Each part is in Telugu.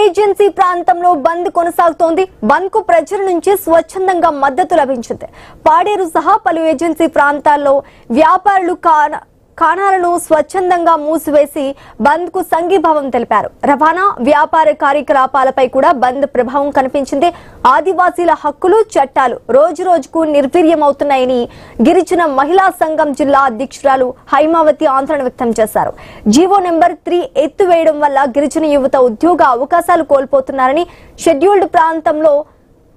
ఏజెన్సీ ప్రాంతంలో బంద్ కొనసాగుతోంది. బంద్ కు ప్రజల నుంచి స్వచ్ఛందంగా మద్దతు లభించింది. పాడేరు సహా పలు ఏజెన్సీ ప్రాంతాల్లో వ్యాపారులు కాణాలను స్వచ్ఛందంగా మూసివేసి బంద్ కు సంఘీభావం తెలిపారు. రవాణా వ్యాపార కార్యకలాపాలపై కూడా బంద్ ప్రభావం కనిపించింది. ఆదివాసీల హక్కులు చట్టాలు రోజు రోజుకు నిర్వీర్యమవుతున్నాయని గిరిజన మహిళా సంఘం జిల్లా అధ్యక్షురాలు హైమావతి ఆందోళన వ్యక్తం చేశారు. జీవో నెంబర్ 3 ఎత్తివేయడం వల్ల గిరిజన యువత ఉద్యోగ అవకాశాలు కోల్పోతున్నారని, షెడ్యూల్డ్ ప్రాంతంలో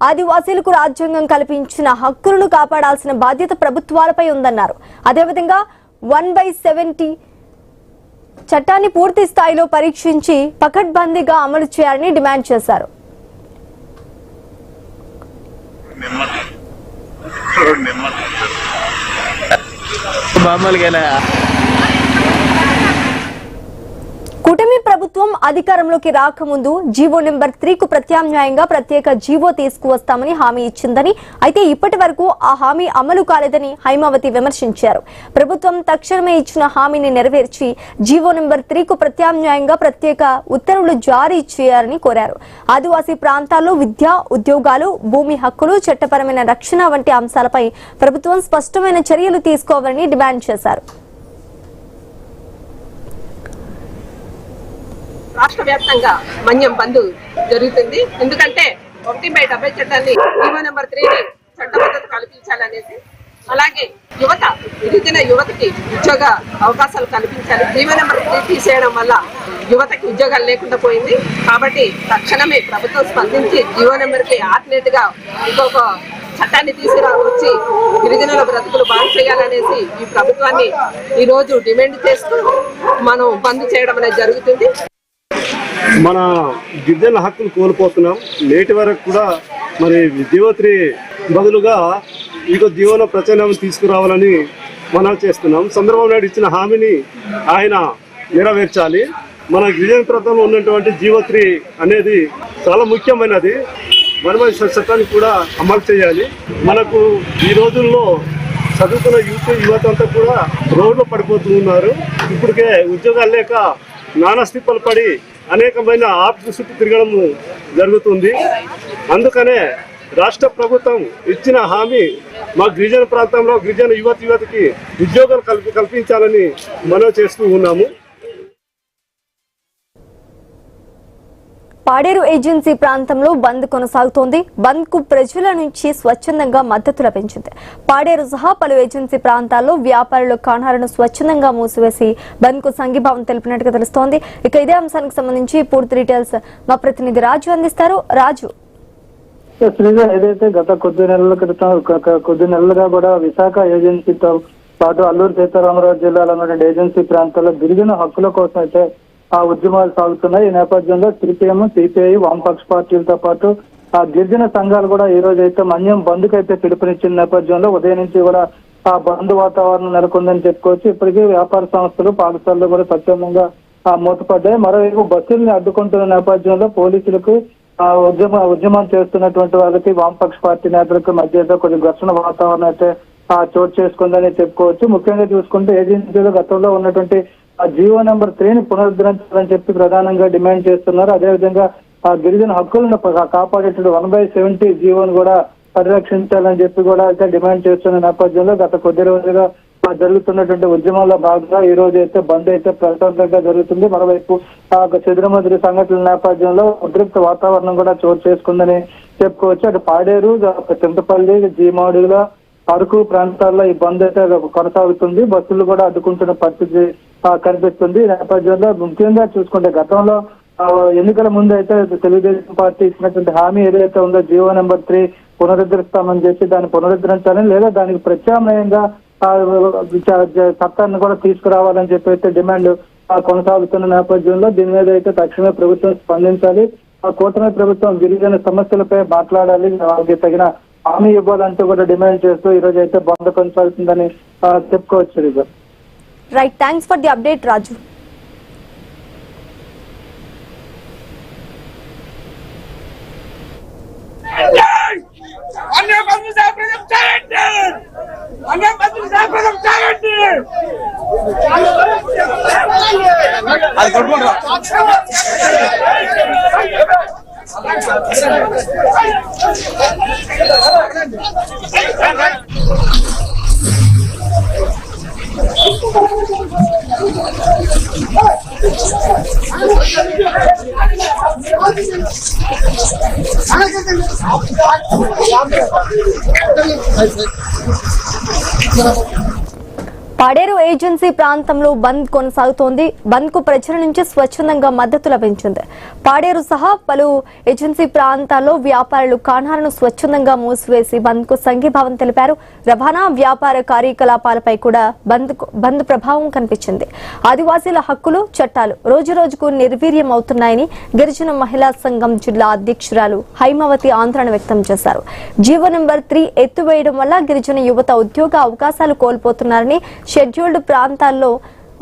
ఆదివాసీలకు రాజ్యాంగం కల్పించిన హక్కులను కాపాడాల్సిన బాధ్యత ప్రభుత్వాలపై ఉందన్నారు. అదేవిధంగా 1/70 చట్టాన్ని పూర్తి స్థాయిలో పరీక్షించి పకడ్బందీగా అమలు చేయాలని డిమాండ్ చేశారు. కూటమి ప్రభుత్వం అధికారంలోకి రాకముందు జీవో నెంబర్ 3కు ప్రత్యామ్నాయంగా ప్రత్యేక జీవో తీసుకువస్తామని హామీ ఇచ్చిందని, అయితే ఇప్పటి వరకు ఆ హామీ అమలు కాలేదని హైమావతి విమర్శించారు. ప్రభుత్వం తక్షణమే ఇచ్చిన హామీని నెరవేర్చి జీవో నెంబర్ 3కు ప్రత్యామ్నాయంగా ప్రత్యేక ఉత్తర్వులు జారీ చేయాలని కోరారు. ఆదివాసీ ప్రాంతాల్లో విద్య, ఉద్యోగాలు, భూమి హక్కులు, చట్టపరమైన రక్షణ వంటి అంశాలపై ప్రభుత్వం స్పష్టమైన చర్యలు తీసుకోవాలని డిమాండ్ చేశారు. రాష్ట్ర వ్యాప్తంగా మన్యం బంద్ జరుగుతుంది. ఎందుకంటే 1/70 చట్టాన్ని జీవో నెంబర్ 3ని చట్టబద్ధత కల్పించాలనేసి, అలాగే యువత గిరిజన యువతకి ఉద్యోగ అవకాశాలు కల్పించాలి. జీవో నెంబర్ 3 తీసేయడం వల్ల యువతకి ఉద్యోగాలు లేకుండా పోయింది. కాబట్టి తక్షణమే ప్రభుత్వం స్పందించి జీవో నెంబర్కి ఆల్టర్నేట్ గా ఇంకొక చట్టాన్ని తీసుకురావచ్చి గిరిజనుల బ్రతుకులు బాగు చేయాలనేసి ఈ ప్రభుత్వాన్ని ఈ రోజు డిమాండ్ చేస్తూ మనం బంద్ చేయడం అనేది జరుగుతుంది. మన గిరిజన హక్కులు కోల్పోతున్నాం. నేటి వరకు కూడా మరి జీవో 3 బదులుగా ఇంకో జీవన ప్రచారం తీసుకురావాలని మనం చేస్తున్నాం. చంద్రబాబు నాయుడు ఇచ్చిన హామీని ఆయన నెరవేర్చాలి. మన గిరిజన ప్రాంతంలో ఉన్నటువంటి జీవో 3 అనేది చాలా ముఖ్యమైనది. వనవాసి చట్టాన్ని కూడా అమలు చేయాలి. మనకు ఈ రోజుల్లో చదువుకున్న యువత అంతా కూడా రోడ్లో పడిపోతున్నారు. ఇప్పటికే ఉద్యోగాలు లేక నానాస్థిప్పలు పడి అనేకమైన ఆఫీసు చుట్టూ తిరగడం జరుగుతుంది. అందుకనే రాష్ట్ర ప్రభుత్వం ఇచ్చిన హామీ మా గిరిజన ప్రాంతంలో గిరిజన యువతికి ఉద్యోగాలు కల్పించాలని మనం చేస్తూ ఉన్నాము. పాడేరు ఏజెన్సీ ప్రాంతంలో బంద్ కొనసాగుతోంది. బంద్ కు ప్రజల నుంచి స్వచ్ఛందంగా మద్దతు లభించింది. పాడేరు సహా పలు ఏజెన్సీ ప్రాంతాల్లో వ్యాపారుల కాణాలను స్వచ్ఛందంగా మూసివేసి బంద్ కు సంఘీభావం తెలిపినట్టుగా తెలుస్తోంది. ఇక ఇదే అంశానికి సంబంధించి పూర్తి డీటెయిల్స్ మా ప్రతినిధి రాజు అందిస్తారు. రాజు, ఏదైతే గత కొద్ది నెలలుగా కూడా విశాఖ ఏజెన్సీతో పాటు అల్లూరు సీతారామరాజు జిల్లాలో ఉన్న ఏజెన్సీ ప్రాంతాల్లో గిరిజన హక్కుల కోసం అయితే ఆ ఉద్యమాలు సాగుతున్నాయి. ఈ నేపథ్యంలో సిపిఎం, సిపిఐ, వామపక్ష పార్టీలతో పాటు ఆ గిరిజన సంఘాలు కూడా ఈ రోజు అయితే మన్యం బంద్కు అయితే పిలుపునిచ్చిన నేపథ్యంలో ఉదయం నుంచి కూడా ఆ బంద్ వాతావరణం నెలకొందని చెప్పుకోవచ్చు. ఇప్పటికీ వ్యాపార సంస్థలు, పాఠశాలలు కూడా స్వచ్ఛందంగా మూతపడ్డాయి. మరోవైపు బస్సుల్ని అడ్డుకుంటున్న నేపథ్యంలో పోలీసులకు ఉద్యమం చేస్తున్నటువంటి వాళ్ళకి వామపక్ష పార్టీ నేతలకు మధ్య కొద్ది ఘర్షణ వాతావరణం అయితే చోటు చేసుకుందని చెప్పుకోవచ్చు. ముఖ్యంగా చూసుకుంటే ఏజెన్సీలో గతంలో ఉన్నటువంటి ఆ జీవో నెంబర్ 3ని పునరుద్ధరించాలని చెప్పి ప్రధానంగా డిమాండ్ చేస్తున్నారు. అదేవిధంగా ఆ గిరిజన హక్కులను కాపాడేటువంటి 1/70 జీవోను కూడా పరిరక్షించాలని చెప్పి కూడా అయితే డిమాండ్ చేస్తున్న నేపథ్యంలో గత కొద్ది రోజులుగా జరుగుతున్నటువంటి ఉద్యమంలో భాగంగా ఈ రోజు అయితే బంద్ అయితే ప్రశాంతంగా జరుగుతుంది. మరోవైపు చెదురుమదురు సంఘటనల నేపథ్యంలో ఉద్రిక్త వాతావరణం కూడా చోటు చేసుకుందని చెప్పుకోవచ్చు. అటు పాడేరు, చింతపల్లి, జీమాడుగుల, అరకు ప్రాంతాల్లో ఈ బంద్ అయితే కొనసాగుతుంది. బస్సులు కూడా అడ్డుకుంటున్న పరిస్థితి కనిపిస్తుంది. ఈ నేపథ్యంలో ముఖ్యంగా చూసుకుంటే గతంలో ఎన్నికల ముందు అయితే తెలుగుదేశం పార్టీ ఇచ్చినటువంటి హామీ ఏదైతే ఉందో జీవో నెంబర్ 3 పునరుద్ధరిస్తామని చెప్పి దాన్ని పునరుద్ధరించాలని, లేదా దానికి ప్రత్యామ్నాయంగా చట్టాన్ని కూడా తీసుకురావాలని చెప్పి అయితే డిమాండ్ కొనసాగుతున్న నేపథ్యంలో దీని మీద అయితే తక్షణమే ప్రభుత్వం స్పందించాలి. ఆ కూటమి ప్రభుత్వం గిరిజన సమస్యలపై మాట్లాడాలి, వాళ్ళకి తగిన హామీ ఇవ్వాలంటూ కూడా డిమాండ్ చేస్తూ ఈ రోజు అయితే బంద్ కొనసాగుతుందని చెప్పుకోవచ్చు. Right, thanks for the update Raju. అది పాడేరు ఏజెన్సీ ప్రాంతంలో బంద్ కొనసాగుతోంది. బంద్ కు ప్రజల నుంచి స్వచ్ఛందంగా మద్దతు లభించింది. పాడేరు సహా పలు ఏజెన్సీ ప్రాంతాల్లో వ్యాపారులు కాణాలను స్వచ్ఛందంగా మూసివేసి బంద్ కు సంఘీభావం తెలిపారు. రవాణా వ్యాపార కార్యకలాపాలపై కూడా బంద్ ప్రభావం కనిపించింది. ఆదివాసీల హక్కులు చట్టాలు రోజురోజుకు నిర్వీర్యం అవుతున్నాయని గిరిజన మహిళా సంఘం జిల్లా అధ్యక్షురాలు హైమావతి ఆందోళన వ్యక్తం చేశారు. జీవో నెంబర్ 3 ఎత్తివేయడం వల్ల గిరిజన యువత ఉద్యోగ అవకాశాలు కోల్పోతున్నారని, షెడ్యూల్డ్ ప్రాంతాల్లో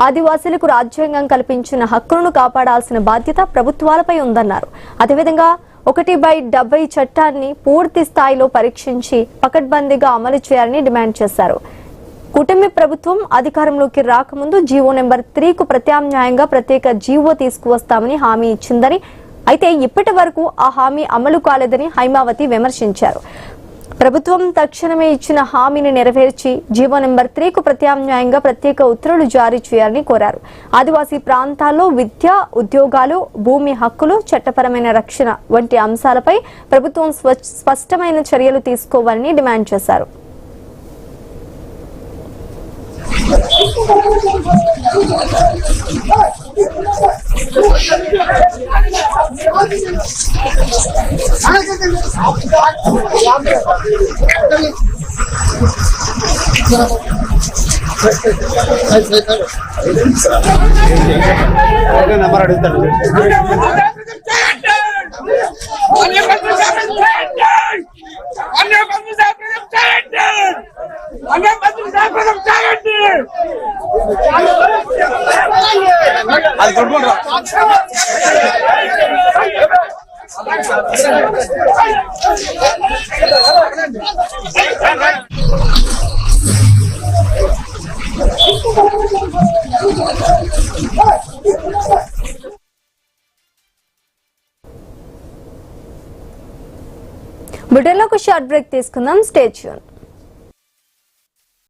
ఆదివాసీలకు రాజ్యాంగం కల్పించిన హక్కులను కాపాడాల్సిన బాధ్యత ప్రభుత్వాలపై ఉందన్నారు. అదేవిధంగా 1/70 చట్టాన్ని పూర్తి స్థాయిలో పరీక్షించి పకడ్బందీగా అమలు చేయాలని డిమాండ్ చేశారు. కూటమి ప్రభుత్వం అధికారంలోకి రాకముందు జీవో నెంబర్ 3కు ప్రత్యామ్నాయంగా ప్రత్యేక జీవో తీసుకువస్తామని హామీ ఇచ్చిందని, అయితే ఇప్పటి వరకు ఆ హామీ అమలు కాలేదని హైమావతి విమర్శించారు. ప్రభుత్వం తక్షణమే ఇచ్చిన హామీని నెరవేర్చి జీవో నెంబర్ 3కు ప్రత్యామ్నాయంగా ప్రత్యేక ఉత్తర్వులు జారీ చేయాలని కోరారు. ఆదివాసీ ప్రాంతాల్లో విద్య, ఉద్యోగాలు, భూమి హక్కులు, చట్టపరమైన రక్షణ వంటి అంశాలపై ప్రభుత్వం స్పష్టమైన చర్యలు తీసుకోవాలని డిమాండ్ చేశారు. నెంబర్ అడుగుతాను. బుటెన్లో ఒక షార్ట్ బ్రేక్ తీసుకుందాం. Stay tune.